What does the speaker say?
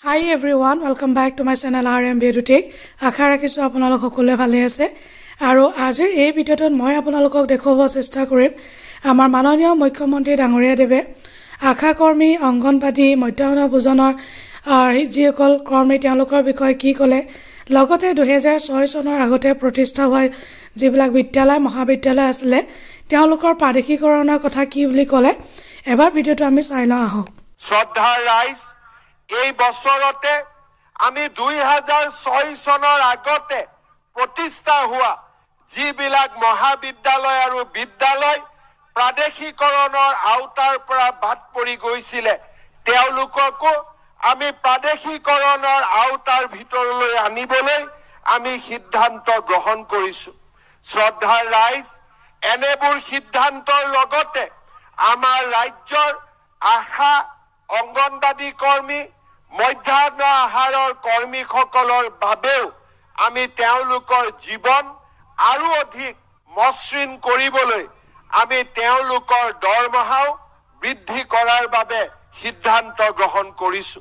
Hi everyone, welcome back to my channel RM Beauty. আশা ৰাখিছো আপোনালোক সকলোৱে ভালে আছে আৰু আজিৰ এই ভিডিঅ'টোত মই আপোনালোকক দেখুৱাব চেষ্টা কৰিম আমাৰ মাননীয় মুখ্যমন্ত্ৰী ডাঙৰীয়া দেৱে আশা কৰ্মী অংগনবাদী মধ্যাহ্ন ভোজনৰ যিসকল কৰ্মী তেওঁলোকৰ বিষয়ে কি ক'লে লগতে 2006 চনৰ আগতে প্ৰতিষ্ঠা হোৱা যিবিলাক বিদ্যালয় মহাবিদ্যালয় আছিল তেওঁলোকৰ প্ৰাদেশিকৰণৰ কথা কি বুলি ক'লে এবাৰ ভিডিঅ'টো আমি চাই লওঁ আহক। শ্ৰদ্ধা ৰাইজ এই বছৰতে আমি 2006 চনৰ আগতে প্ৰতিষ্ঠা হোৱা যিবিলাক মহাবিদ্যালয় আৰু বিদ্যালয় প্ৰাদেশিকৰণৰ আওতাৰ পৰা বাদ পৰি গৈছিল তেওঁলোককো আমি প্ৰাদেশিকৰণৰ আওতাৰ ভিতৰলৈ আনিবলৈ আমি সিদ্ধান্ত গ্ৰহণ কৰিছো। শ্ৰদ্ধা ৰাইজ এনেবোৰ সিদ্ধান্তৰ লগতে আমাৰ ৰাজ্যৰ আশা অংগনবাদী কৰ্মী মধ্যাহ্ন আহাৰৰ কৰ্মীসকলৰ বাবেও আমি তেওঁলোকৰ জীৱন আৰু অধিক মসৃণ কৰিবলৈ আমি তেওঁলোকৰ দৰমহাও বৃদ্ধি কৰাৰ বাবে সিদ্ধান্ত গ্ৰহণ কৰিছো।